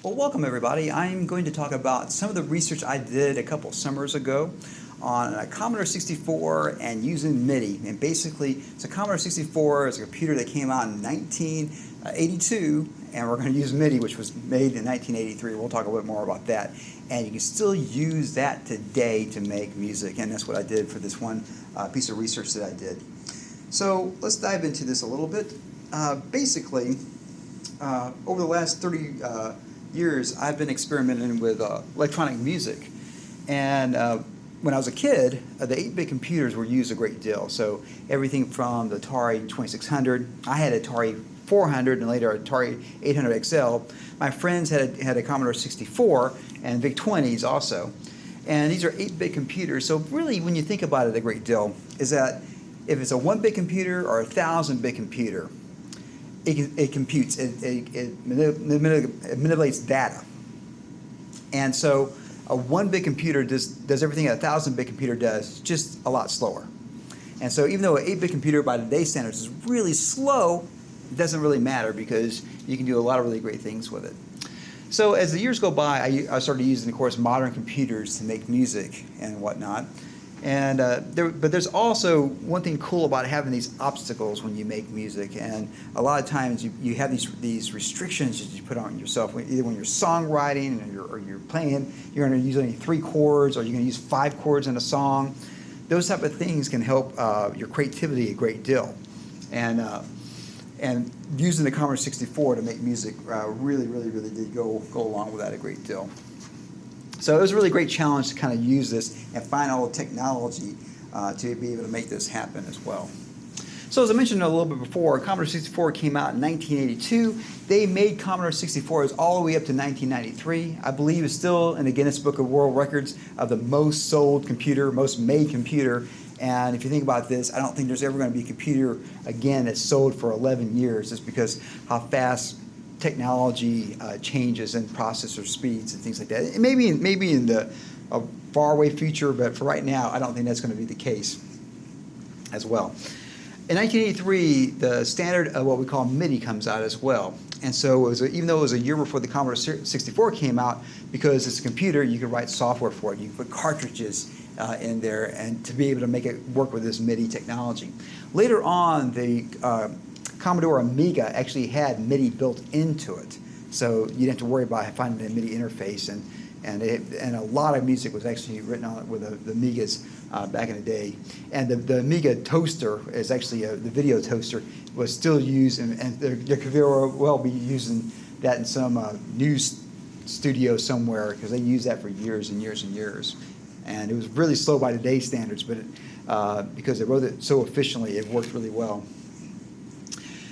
Well, welcome everybody. I'm going to talk about some of the research I did a couple summers ago on a Commodore 64 and using MIDI. And basically, so Commodore 64 is a computer that came out in 1982, and we're going to use MIDI, which was made in 1983. We'll talk a bit more about that. And you can still use that today to make music, and that's what I did for this one piece of research that I did. So let's dive into this a little bit. Basically, over the last 30 years, I've been experimenting with electronic music. And when I was a kid, the 8-bit computers were used a great deal. So everything from the Atari 2600, I had Atari 400 and later Atari 800 XL. My friends had a Commodore 64 and VIC-20s also. And these are 8-bit computers. So really, when you think about it a great deal, is that if it's a 1-bit computer or a 1,000-bit computer, it computes, it manipulates data. And so a 1-bit computer does everything a 1,000-bit computer does, just a lot slower. And so even though an 8-bit computer by today's standards is really slow, it doesn't really matter because you can do a lot of really great things with it. So as the years go by, I started using, of course, modern computers to make music and whatnot. And but there's also one thing cool about having these obstacles when you make music. And a lot of times you have these restrictions that you put on yourself. Either when you're songwriting or you're playing, you're going to use only 3 chords, or you're going to use 5 chords in a song. Those type of things can help your creativity a great deal. And using the Commodore 64 to make music really did go along with that a great deal. So it was a really great challenge to kind of use this and find all the technology to be able to make this happen as well. So as I mentioned a little bit before, Commodore 64 came out in 1982. They made Commodore 64s all the way up to 1993. I believe it's still in the Guinness Book of World Records of the most sold computer, most made computer. And if you think about this, I don't think there's ever going to be a computer again that's sold for 11 years just because how fast technology changes and processor speeds and things like that. Maybe in the faraway future, but for right now, I don't think that's going to be the case as well. In 1983, the standard of what we call MIDI comes out as well. And so even though it was a year before the Commodore 64 came out, because it's a computer, you could write software for it. You could put cartridges in there and to be able to make it work with this MIDI technology. Later on, the Commodore Amiga actually had MIDI built into it, so you didn't have to worry about finding a MIDI interface, and a lot of music was actually written on it with the Amigas back in the day. And the Amiga toaster is actually the video toaster was still used, and there could very well be using that in some news studio somewhere because they used that for years and years and years. And it was really slow by today's standards, but because they wrote it so efficiently, it worked really well.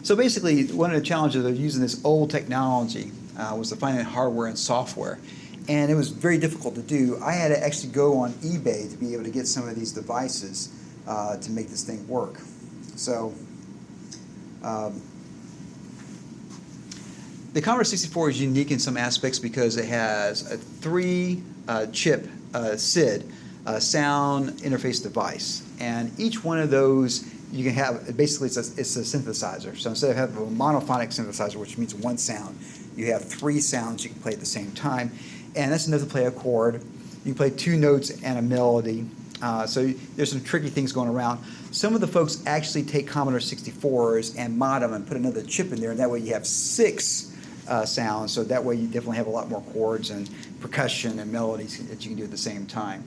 So basically, one of the challenges of using this old technology was to find hardware and software. And it was very difficult to do. I had to actually go on eBay to be able to get some of these devices to make this thing work. So the Commodore 64 is unique in some aspects because it has a 3-chip SID, sound interface device. And each one of those you can have, basically it's a synthesizer. So instead of having a monophonic synthesizer, which means one sound, you have 3 sounds you can play at the same time. And that's enough to play a chord. You can play 2 notes and a melody. So there's some tricky things going around. Some of the folks actually take Commodore 64s and mod them and put another chip in there, and that way you have 6 sounds. So that way you definitely have a lot more chords and percussion and melodies that you can do at the same time.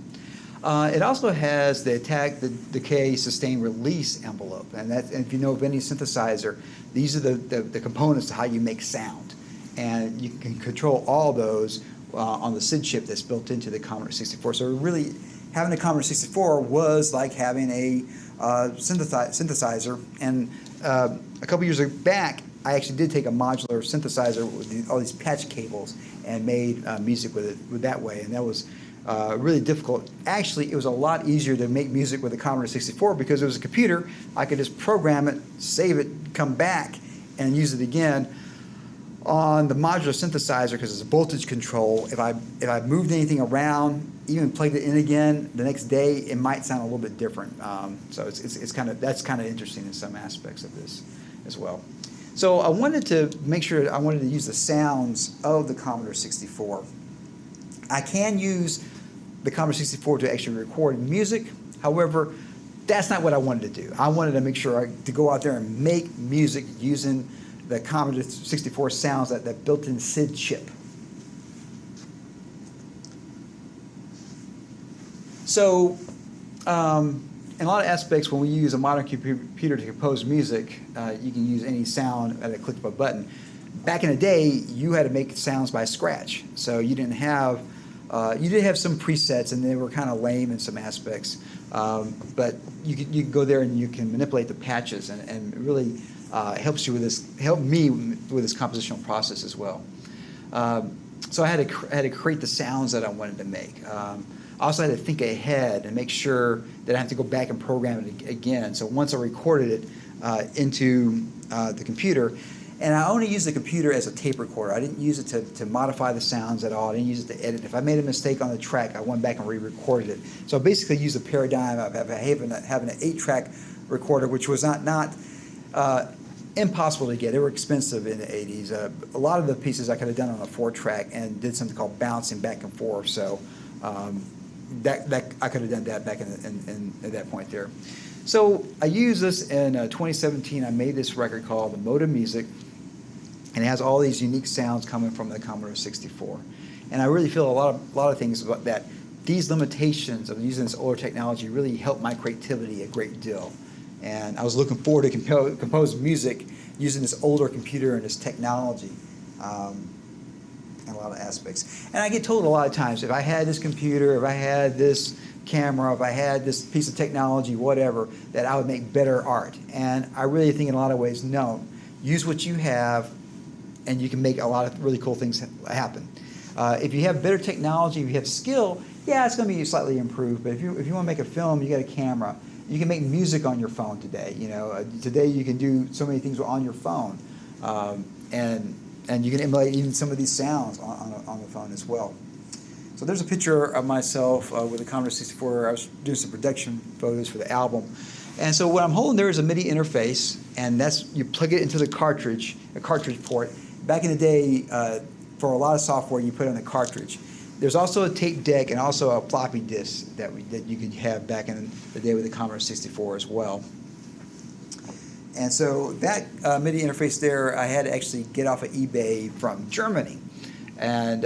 It also has the attack, the decay, sustain, release envelope, and if you know of any synthesizer, these are the components to how you make sound, and you can control all those on the SID chip that's built into the Commodore 64. So really, having a Commodore 64 was like having a synthesizer. And a couple years back, I actually did take a modular synthesizer with all these patch cables and made music with it that way, and that was really difficult. Actually, it was a lot easier to make music with the Commodore 64 because it was a computer. I could just program it, save it, come back, and use it again. On the modular synthesizer, because it's a voltage control, if I moved anything around, even plugged it in again the next day, it might sound a little bit different. So that's kind of interesting in some aspects of this as well. So I wanted to make sure I wanted to use the sounds of the Commodore 64. I can use the Commodore 64 to actually record music. However, that's not what I wanted to do. I wanted to make sure to go out there and make music using the Commodore 64 sounds, that built-in SID chip. So, in a lot of aspects, when we use a modern computer to compose music, you can use any sound at a click of a button. Back in the day, you had to make sounds by scratch. So you didn't have, you did have some presets, and they were kind of lame in some aspects. But you can go there and you can manipulate the patches, and it really helps me with this compositional process as well. So I had to create the sounds that I wanted to make. I also had to think ahead and make sure that I have to go back and program it again. So once I recorded it into the computer, and I only used the computer as a tape recorder. I didn't use it to modify the sounds at all. I didn't use it to edit. If I made a mistake on the track, I went back and re-recorded it. So I basically used the paradigm of having an 8-track recorder, which was not impossible to get. They were expensive in the 80s. A lot of the pieces I could have done on a 4-track and did something called bouncing back and forth. So that I could have done that back at that point there. So I used this in 2017. I made this record called The Mode of Music, and it has all these unique sounds coming from the Commodore 64. And I really feel a lot of things about that. These limitations of using this older technology really helped my creativity a great deal. And I was looking forward to compose music using this older computer and this technology. In a lot of aspects. And I get told a lot of times, if I had this computer, if I had this camera, if I had this piece of technology, whatever, that I would make better art. And I really think in a lot of ways, no. Use what you have, and you can make a lot of really cool things happen. If you have better technology, if you have skill, yeah, it's going to be slightly improved. But if you want to make a film, you got a camera. You can make music on your phone today. Today you can do so many things on your phone. And you can emulate even some of these sounds on the phone as well. So there's a picture of myself with a Commodore 64. I was doing some production photos for the album. And so what I'm holding there is a Midi interface, and you plug it into the cartridge, a cartridge port. Back in the day, for a lot of software, you put it on the cartridge. There's also a tape deck and also a floppy disk that you could have back in the day with the Commodore 64 as well. And so that MIDI interface there, I had to actually get off of eBay from Germany, and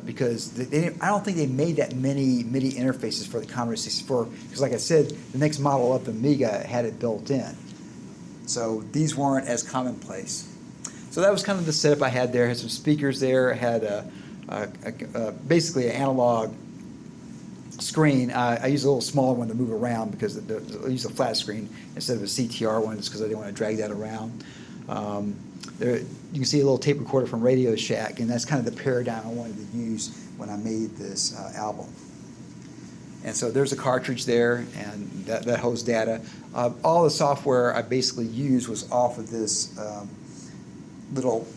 because I don't think they made that many MIDI interfaces for the Commodore 64. Because, like I said, the next model up, the Amiga, had it built in. So these weren't as commonplace. So that was kind of the setup I had there. I had some speakers there. I had basically an analog screen. I use a little smaller one to move around because I use a flat screen instead of a CTR one, just because I didn't want to drag that around. There, you can see a little tape recorder from Radio Shack, and that's kind of the paradigm I wanted to use when I made this album. And so there's a cartridge there, and that holds data. All the software I basically used was off of this little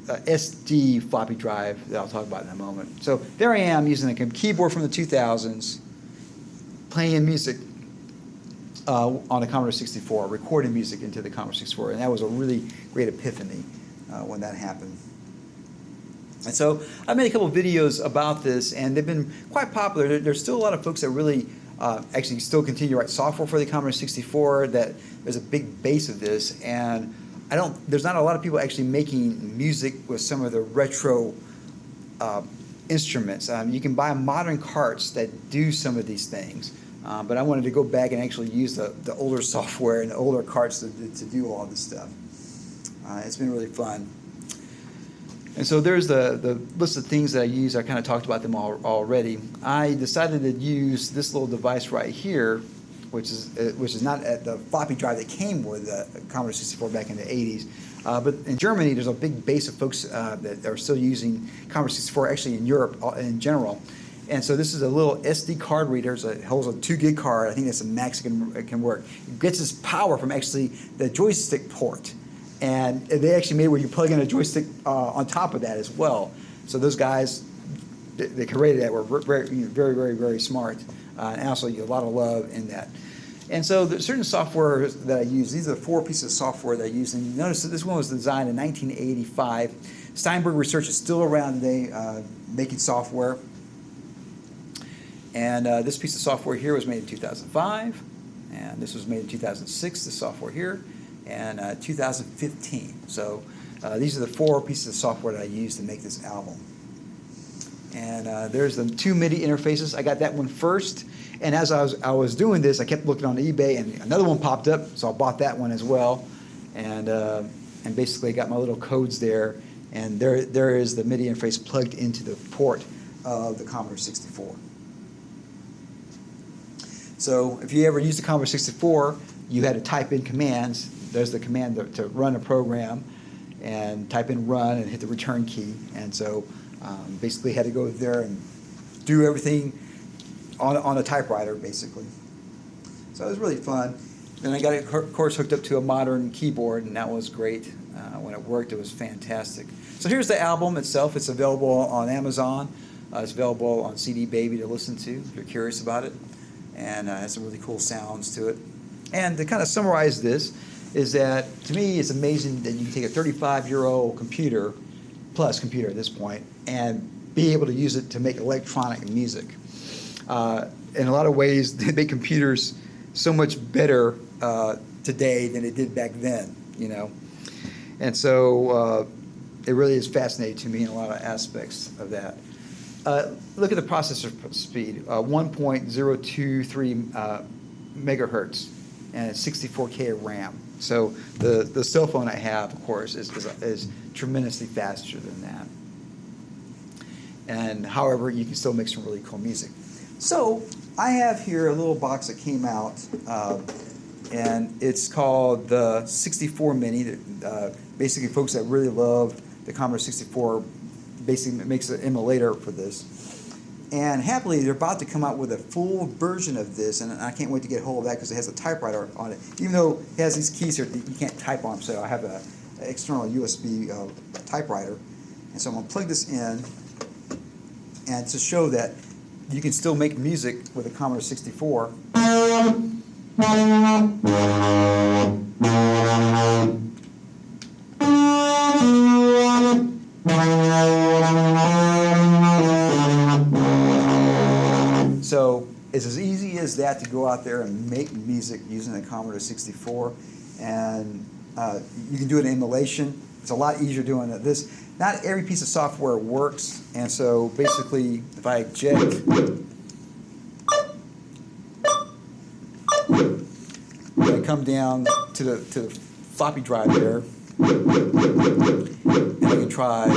SD floppy drive that I'll talk about in a moment. So there I am using a keyboard from the 2000s, playing music on a Commodore 64, recording music into the Commodore 64, and that was a really great epiphany when that happened. And so I made a couple of videos about this, and they've been quite popular. There's still a lot of folks that really actually still continue to write software for the Commodore 64. That there's a big base of this, and there's not a lot of people actually making music with some of the retro instruments. You can buy modern carts that do some of these things, but I wanted to go back and actually use the older software and the older carts to do all this stuff. It's been really fun. And so there's the list of things that I use. I kind of talked about them already. I decided to use this little device right here, which is not at the floppy drive that came with the Commodore 64 back in the 80s. But in Germany, there's a big base of folks that are still using Commodore 64, actually in Europe in general. And so this is a little SD card reader. It holds a 2 gig card. I think that's the max it can work. It gets its power from actually the joystick port. And they actually made where you plug in a joystick on top of that as well. So those guys, they created that, were very, very, very smart. And also a lot of love in that. And so there's certain software that I use. These are the 4 pieces of software that I use. And you notice that this one was designed in 1985. Steinberg Research is still around today making software. And this piece of software here was made in 2005. And this was made in 2006, the software here, and 2015. So these are the 4 pieces of software that I used to make this album. And there's the 2 MIDI interfaces. I got that one first. And as I was doing this, I kept looking on eBay, and another one popped up, so I bought that one as well. And basically got my little codes there. And there is the MIDI interface plugged into the port of the Commodore 64. So if you ever used the Commodore 64, you had to type in commands. There's the command to run a program, and type in run and hit the return key. And so basically had to go there and do everything on a typewriter, basically. So it was really fun. Then I got it, of course, hooked up to a modern keyboard, and that was great. When it worked, it was fantastic. So here's the album itself. It's available on Amazon. It's available on CD Baby to listen to if you're curious about it. And has some really cool sounds to it. And to kind of summarize this is that, to me, it's amazing that you can take a 35-year-old computer, plus computer at this point, and be able to use it to make electronic music. In a lot of ways, they make computers so much better today than it did back then, you know. And so it really is fascinating to me in a lot of aspects of that. Look at the processor speed, 1.023 megahertz, and it's 64K of RAM. So the cell phone I have, of course, is tremendously faster than that. And however, you can still make some really cool music. So I have here a little box that came out, and it's called the 64 Mini. Basically, folks that really love the Commodore 64 basically makes an emulator for this. And happily, they're about to come out with a full version of this, and I can't wait to get hold of that because it has a typewriter on it. Even though it has these keys here, you can't type on them, so I have an external USB typewriter. And so I'm going to plug this in, and to show that you can still make music with a Commodore 64. So it's as easy as that to go out there and make music using the Commodore 64, and you can do it in emulation. It's a lot easier doing this. Not every piece of software works, and so basically, if I eject, I come down to the floppy drive there, and I can try.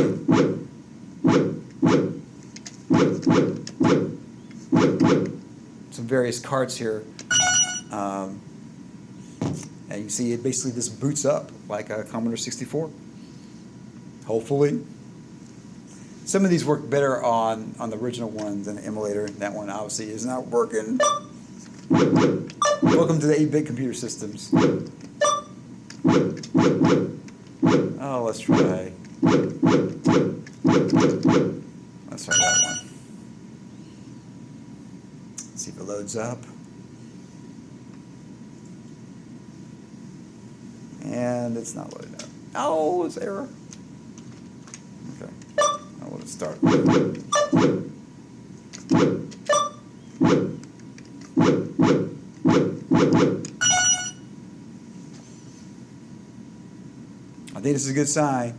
Some various carts here, and you can see it basically just boots up like a Commodore 64. Hopefully. Some of these work better on the original ones than the emulator. That one obviously is not working. Welcome to the 8-bit computer systems. Oh, let's try that one. Let's see if it loads up. And it's not loading up. Oh, it's error. Okay. Now let's start. I think this is a good sign.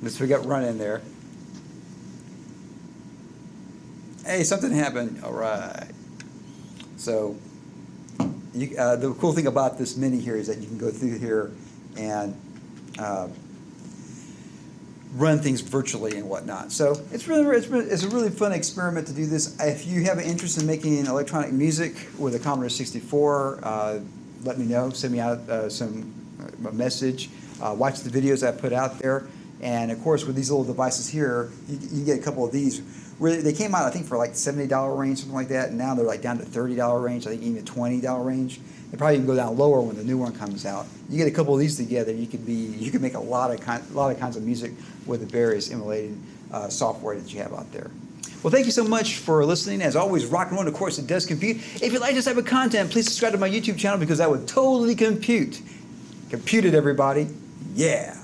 Let's get run in there. Hey, something happened. All right. So the cool thing about this Mini here is that you can go through here and run things virtually and whatnot. So it's a really fun experiment to do this. If you have an interest in making electronic music with a Commodore 64, let me know. Send me out a message. Watch the videos I put out there. And of course, with these little devices here, you can get a couple of these. They came out, I think, for like $70 range, something like that, and now they're like down to $30 range. I think even $20 range. They probably even go down lower when the new one comes out. You get a couple of these together, you can make a lot of kinds of music with the various emulated software that you have out there. Well, thank you so much for listening. As always, rock and roll, of course, it does compute. If you like this type of content, please subscribe to my YouTube channel because that would totally compute. Compute it, everybody. Yeah.